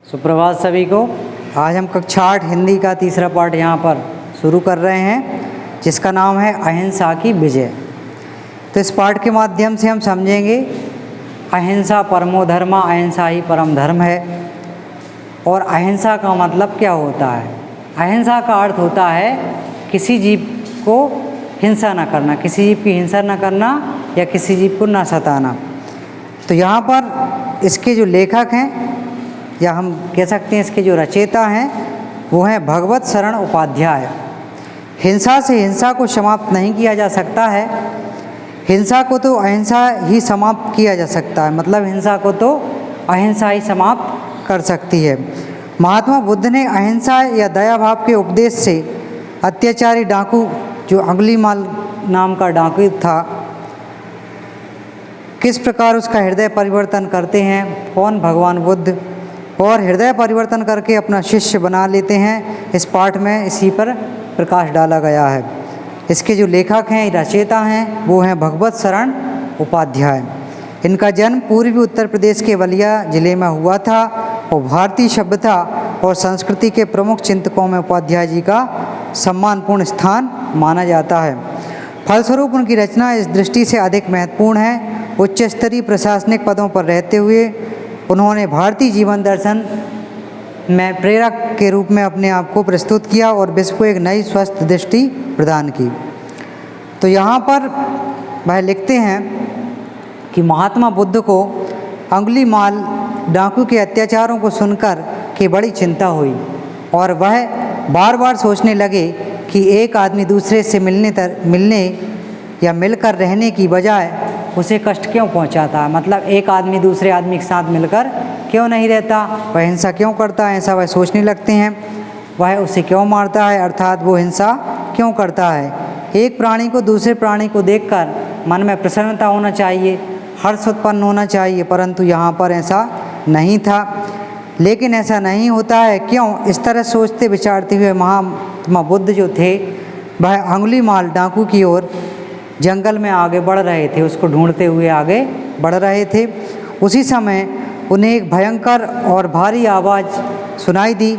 सुप्रभात सभी को। आज हम कक्षा 8 हिंदी का तीसरा पाठ यहाँ पर शुरू कर रहे हैं, जिसका नाम है अहिंसा की विजय। तो इस पाठ के माध्यम से हम समझेंगे अहिंसा परमो धर्मा, अहिंसा ही परम धर्म है। और अहिंसा का मतलब क्या होता है? अहिंसा का अर्थ होता है किसी जीव को हिंसा न करना, किसी जीव की हिंसा न करना या किसी जीव को न सताना। तो यहाँ पर इसके जो लेखक हैं, या हम कह सकते हैं इसके जो रचयिता हैं, वो हैं भगवत शरण उपाध्याय। हिंसा से हिंसा को समाप्त नहीं किया जा सकता है, हिंसा को तो अहिंसा ही समाप्त किया जा सकता है। मतलब हिंसा को तो अहिंसा ही समाप्त कर सकती है। महात्मा बुद्ध ने अहिंसा या दया भाव के उपदेश से अत्याचारी डाकू जो अंगुलीमाल नाम का डाकू था, किस प्रकार उसका हृदय परिवर्तन करते हैं। कौन? भगवान बुद्ध। और हृदय परिवर्तन करके अपना शिष्य बना लेते हैं। इस पाठ में इसी पर प्रकाश डाला गया है। इसके जो लेखक हैं, रचयिता हैं, वो हैं भगवत शरण उपाध्याय। इनका जन्म पूर्वी उत्तर प्रदेश के बलिया जिले में हुआ था और भारतीय सभ्यता और संस्कृति के प्रमुख चिंतकों में उपाध्याय जी का सम्मानपूर्ण स्थान माना जाता है। फलस्वरूप उनकी रचना इस दृष्टि से अधिक महत्वपूर्ण है। उच्च स्तरीय प्रशासनिक पदों पर रहते हुए उन्होंने भारतीय जीवन दर्शन में प्रेरक के रूप में अपने आप को प्रस्तुत किया और विश्व को एक नई स्वस्थ दृष्टि प्रदान की। तो यहाँ पर वह लिखते हैं कि महात्मा बुद्ध को अंगुलीमाल डाकू के अत्याचारों को सुनकर के बड़ी चिंता हुई और वह बार बार सोचने लगे कि एक आदमी दूसरे से मिलने या मिलकर रहने की बजाय उसे कष्ट क्यों पहुंचाता है। मतलब एक आदमी दूसरे आदमी के साथ मिलकर क्यों नहीं रहता, वह हिंसा क्यों करता है, ऐसा वह सोचने लगते हैं। वह उसे क्यों मारता है, अर्थात वो हिंसा क्यों करता है। एक प्राणी को दूसरे प्राणी को देखकर मन में प्रसन्नता होना चाहिए, हर्ष उत्पन्न होना चाहिए, परंतु यहाँ पर ऐसा नहीं था। लेकिन ऐसा नहीं होता है क्यों? इस तरह सोचते विचारते हुए महात्मा बुद्ध जो थे, वह अंगुलीमाल डाकू की ओर जंगल में आगे बढ़ रहे थे, उसको ढूंढते हुए आगे बढ़ रहे थे। उसी समय उन्हें एक भयंकर और भारी आवाज़ सुनाई दी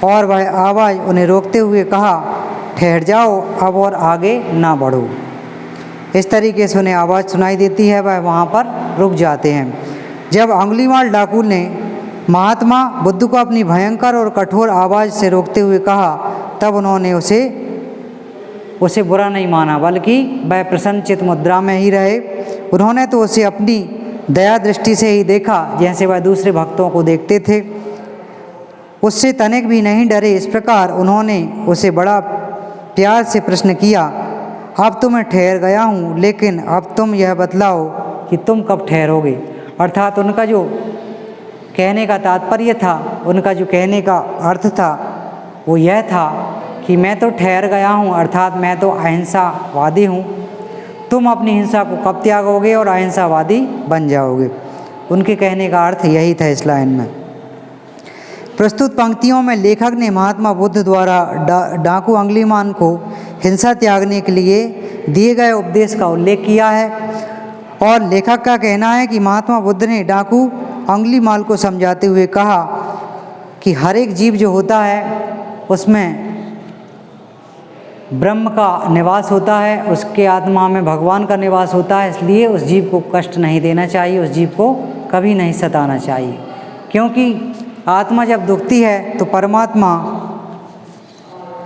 और वह आवाज़ उन्हें रोकते हुए कहा, ठहर जाओ, अब और आगे ना बढ़ो। इस तरीके से उन्हें आवाज़ सुनाई देती है, वह वहाँ पर रुक जाते हैं। जब अंगुलीमाल डाकू ने महात्मा बुद्ध को अपनी भयंकर और कठोर आवाज़ से रोकते हुए कहा, तब उन्होंने उसे बुरा नहीं माना, बल्कि वह प्रसन्नचित्त मुद्रा में ही रहे। उन्होंने तो उसे अपनी दया दृष्टि से ही देखा, जैसे वह दूसरे भक्तों को देखते थे। उससे तनिक भी नहीं डरे। इस प्रकार उन्होंने उसे बड़ा प्यार से प्रश्न किया, अब तो मैं ठहर गया हूँ, लेकिन अब तुम यह बतलाओ कि तुम कब ठहरोगे। अर्थात उनका जो कहने का तात्पर्य था, उनका जो कहने का अर्थ था, वो यह था कि मैं तो ठहर गया हूँ, अर्थात मैं तो अहिंसावादी हूँ, तुम अपनी हिंसा को कब त्यागोगे और अहिंसावादी बन जाओगे। उनके कहने का अर्थ यही था इस लाइन में। प्रस्तुत पंक्तियों में लेखक ने महात्मा बुद्ध द्वारा डाकू अंगुलीमाल को हिंसा त्यागने के लिए दिए गए उपदेश का उल्लेख किया है। और लेखक का कहना है कि महात्मा बुद्ध ने डाकू अंगुलीमाल को समझाते हुए कहा कि हर एक जीव जो होता है उसमें ब्रह्म का निवास होता है, उसके आत्मा में भगवान का निवास होता है, इसलिए उस जीव को कष्ट नहीं देना चाहिए, उस जीव को कभी नहीं सताना चाहिए। क्योंकि आत्मा जब दुखती है तो परमात्मा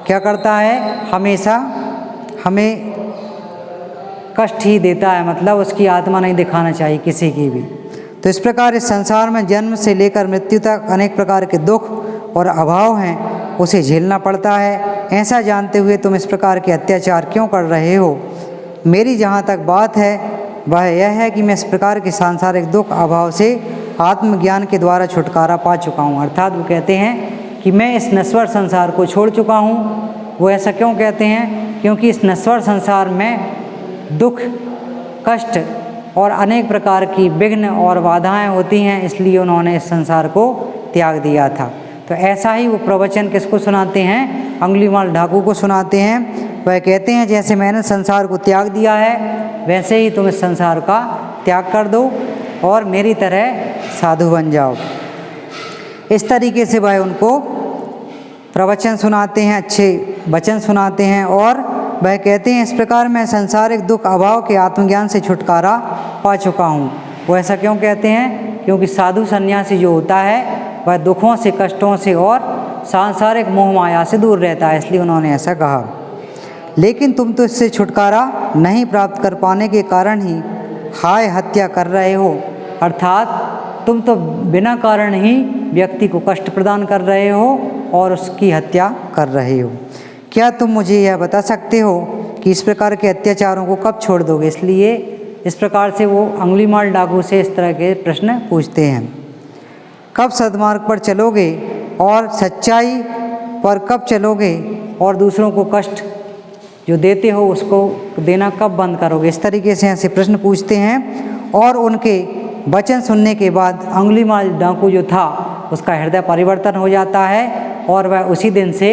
क्या करता है, हमेशा हमें कष्ट ही देता है। मतलब उसकी आत्मा नहीं दिखाना चाहिए किसी की भी। तो इस प्रकार इस संसार में जन्म से लेकर मृत्यु तक अनेक प्रकार के दुख और अभाव हैं, उसे झेलना पड़ता है। ऐसा जानते हुए तुम इस प्रकार के अत्याचार क्यों कर रहे हो? मेरी जहाँ तक बात है वह यह है कि मैं इस प्रकार के सांसारिक दुख अभाव से आत्मज्ञान के द्वारा छुटकारा पा चुका हूँ। अर्थात वो कहते हैं कि मैं इस नश्वर संसार को छोड़ चुका हूँ। वो ऐसा क्यों कहते हैं? क्योंकि इस नश्वर संसार में दुख, कष्ट और अनेक प्रकार की विघ्न और बाधाएं होती हैं, इसलिए उन्होंने इस संसार को त्याग दिया था। तो ऐसा ही वो प्रवचन किसको सुनाते हैं? अंगुलीमाल डाकू को सुनाते हैं। वह कहते हैं जैसे मैंने संसार को त्याग दिया है, वैसे ही तुम इस संसार का त्याग कर दो और मेरी तरह साधु बन जाओ। इस तरीके से वह उनको प्रवचन सुनाते हैं, अच्छे वचन सुनाते हैं और वह कहते हैं, इस प्रकार मैं संसारिक दुख अभाव के आत्मज्ञान से छुटकारा पा चुका हूँ। वो ऐसा क्यों कहते हैं? क्योंकि साधु सन्यासी जो होता है वह दुखों से, कष्टों से और सांसारिक मोह माया से दूर रहता है, इसलिए उन्होंने ऐसा कहा। लेकिन तुम तो इससे छुटकारा नहीं प्राप्त कर पाने के कारण ही हाय हत्या कर रहे हो, अर्थात तुम तो बिना कारण ही व्यक्ति को कष्ट प्रदान कर रहे हो और उसकी हत्या कर रहे हो। क्या तुम मुझे यह बता सकते हो कि इस प्रकार के अत्याचारों को कब छोड़ दोगे? इसलिए इस प्रकार से वो अंगुलीमाल डाकू से इस तरह के प्रश्न पूछते हैं। कब सद्मार्ग पर चलोगे और सच्चाई पर कब चलोगे और दूसरों को कष्ट जो देते हो उसको देना कब बंद करोगे? इस तरीके से ऐसे प्रश्न पूछते हैं और उनके वचन सुनने के बाद अंगुलीमाल डाकू जो था उसका हृदय परिवर्तन हो जाता है और वह उसी दिन से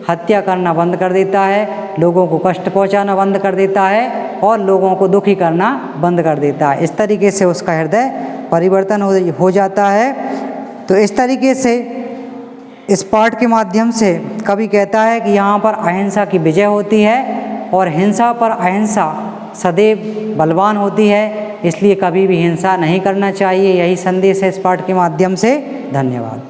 हत्या करना बंद कर देता है, लोगों को कष्ट पहुंचाना बंद कर देता है और लोगों को दुखी करना बंद कर देता है। इस तरीके से उसका हृदय परिवर्तन हो जाता है। तो इस तरीके से इस पाठ के माध्यम से कवि कहता है कि यहाँ पर अहिंसा की विजय होती है और हिंसा पर अहिंसा सदैव बलवान होती है, इसलिए कभी भी हिंसा नहीं करना चाहिए। यही संदेश है इस पाठ के माध्यम से। धन्यवाद।